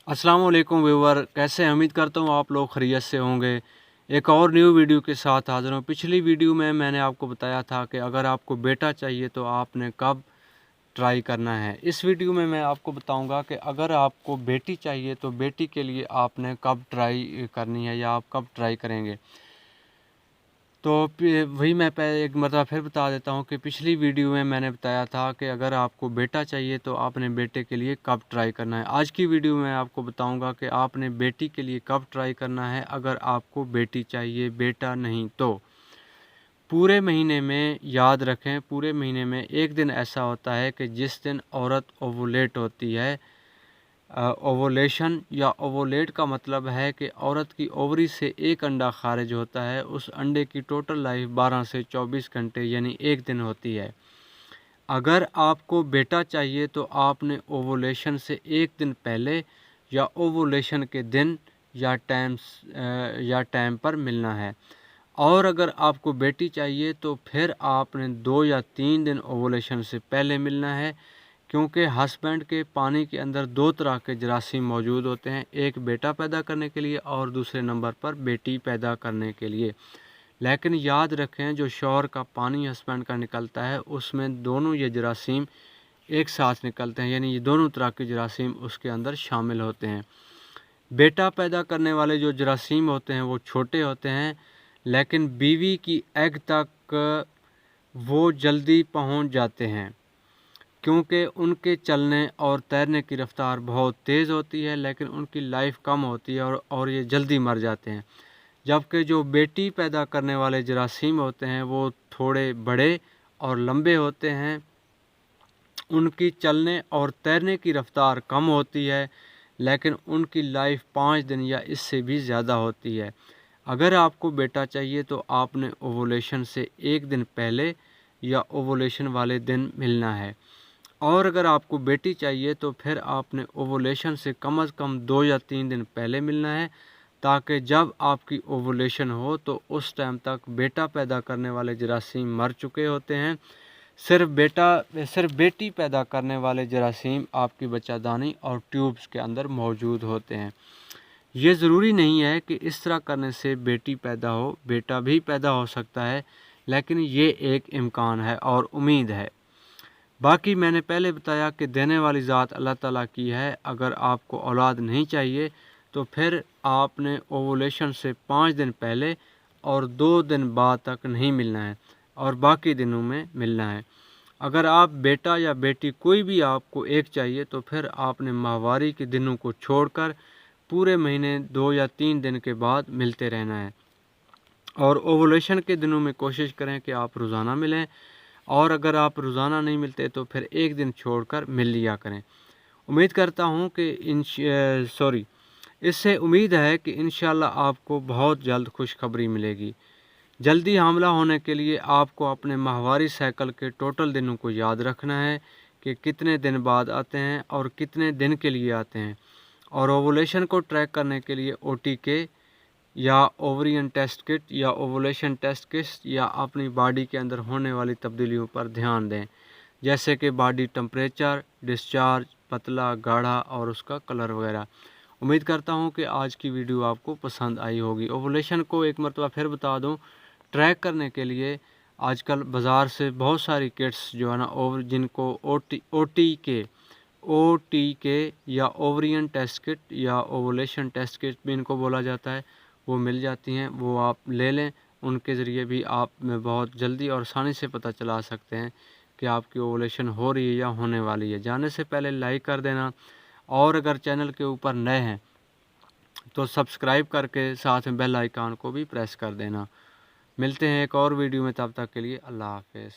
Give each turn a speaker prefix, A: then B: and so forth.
A: अस्सलाम वालेकुम व्यूवर, कैसे हैं? उम्मीद करता हूँ आप लोग खैरियत से होंगे। एक और न्यू वीडियो के साथ हाज़िर हूँ। पिछली वीडियो में मैंने आपको बताया था कि अगर आपको बेटा चाहिए तो आपने कब ट्राई करना है। इस वीडियो में मैं आपको बताऊंगा कि अगर आपको बेटी चाहिए तो बेटी के लिए आपने कब ट्राई करनी है या आप कब ट्राई करेंगे। तो वही मैं एक मरतबा फिर बता देता हूँ कि पिछली वीडियो में मैंने बताया था कि अगर आपको बेटा चाहिए तो आपने बेटे के लिए कब ट्राई करना है। आज की वीडियो में आपको बताऊँगा कि आपने बेटी के लिए कब ट्राई करना है अगर आपको बेटी चाहिए, बेटा नहीं तो। पूरे महीने में याद रखें, पूरे महीने में एक दिन ऐसा होता है कि जिस दिन औरत ओवुलेट होती है। ओवोलेशन या ओवोलेट का मतलब है कि औरत की ओवरी से एक अंडा खारिज होता है। उस अंडे की टोटल लाइफ 12 से 24 घंटे यानी एक दिन होती है। अगर आपको बेटा चाहिए तो आपने ओवोलेशन से एक दिन पहले या ओवोलेशन के दिन या टाइम पर मिलना है। और अगर आपको बेटी चाहिए तो फिर आपने 2 या 3 दिन ओवोलेशन से पहले मिलना है, क्योंकि हस्बैंड के पानी के अंदर 2 तरह के जरासीम मौजूद होते हैं, एक बेटा पैदा करने के लिए और दूसरे नंबर पर बेटी पैदा करने के लिए। लेकिन याद रखें, जो शौहर का पानी हस्बैंड का निकलता है उसमें दोनों ये जरासीम एक साथ निकलते हैं, यानी ये दोनों तरह के जरासीम उसके अंदर शामिल होते हैं। बेटा पैदा करने वाले जो जरासीम होते हैं वो छोटे होते हैं, लेकिन बीवी की एग तक वो जल्दी पहुंच जाते हैं, क्योंकि उनके चलने और तैरने की रफ़्तार बहुत तेज़ होती है, लेकिन उनकी लाइफ कम होती है और ये जल्दी मर जाते हैं। जबकि जो बेटी पैदा करने वाले जरासीम होते हैं वो थोड़े बड़े और लंबे होते हैं, उनकी चलने और तैरने की रफ़्तार कम होती है, लेकिन उनकी लाइफ 5 दिन या इससे भी ज़्यादा होती है। अगर आपको बेटा चाहिए तो आपने ओवुलेशन से एक दिन पहले या ओवुलेशन वाले दिन मिलना है। और अगर आपको बेटी चाहिए तो फिर आपने ओवुलेशन से कम 2 या 3 दिन पहले मिलना है, ताकि जब आपकी ओवुलेशन हो तो उस टाइम तक बेटा पैदा करने वाले जरासीम मर चुके होते हैं। सिर्फ बेटी पैदा करने वाले जरासीम आपकी बच्चादानी और ट्यूब्स के अंदर मौजूद होते हैं। ये ज़रूरी नहीं है कि इस तरह करने से बेटी पैदा हो, बेटा भी पैदा हो सकता है, लेकिन ये एक इम्कान है और उम्मीद है। बाकी मैंने पहले बताया कि देने वाली ज़ात अल्लाह ताला की है। अगर आपको औलाद नहीं चाहिए तो फिर आपने ओवुलेशन से 5 दिन पहले और 2 दिन बाद तक नहीं मिलना है और बाकी दिनों में मिलना है। अगर आप बेटा या बेटी कोई भी आपको एक चाहिए तो फिर आपने माहवारी के दिनों को छोड़कर पूरे महीने 2 या 3 दिन के बाद मिलते रहना है। और ओवुलेशन के दिनों में कोशिश करें कि आप रोज़ाना मिलें, और अगर आप रोज़ाना नहीं मिलते तो फिर एक दिन छोड़कर मिल लिया करें। उम्मीद करता हूँ कि इससे उम्मीद है कि इंशाल्लाह आपको बहुत जल्द खुशखबरी मिलेगी। जल्दी हामला होने के लिए आपको अपने माहवारी साइकिल के टोटल दिनों को याद रखना है कि कितने दिन बाद आते हैं और कितने दिन के लिए आते हैं। और ओवुलेशन को ट्रैक करने के लिए OTK या ओवरियन टेस्ट किट या ओवुलेशन टेस्ट किट या अपनी बॉडी के अंदर होने वाली तब्दीलियों पर ध्यान दें, जैसे कि बॉडी टेम्परेचर, डिस्चार्ज, पतला, गाढ़ा और उसका कलर वगैरह। उम्मीद करता हूँ कि आज की वीडियो आपको पसंद आई होगी। ओवुलेशन को एक मरतबा फिर बता दूँ, ट्रैक करने के लिए आजकल बाज़ार से बहुत सारी किट्स जो है ना, जिनको OTK या ओवरियन टेस्ट किट या ओवुलेशन टेस्ट किट भी इनको बोला जाता है, वो मिल जाती हैं। वो आप ले लें, उनके ज़रिए भी आप में बहुत जल्दी और आसानी से पता चला सकते हैं कि आपकी ओवुलेशन हो रही है या होने वाली है। जाने से पहले लाइक कर देना, और अगर चैनल के ऊपर नए हैं तो सब्सक्राइब करके साथ में बेल आइकन को भी प्रेस कर देना। मिलते हैं एक और वीडियो में, तब तक के लिए अल्लाह हाफ़िज़।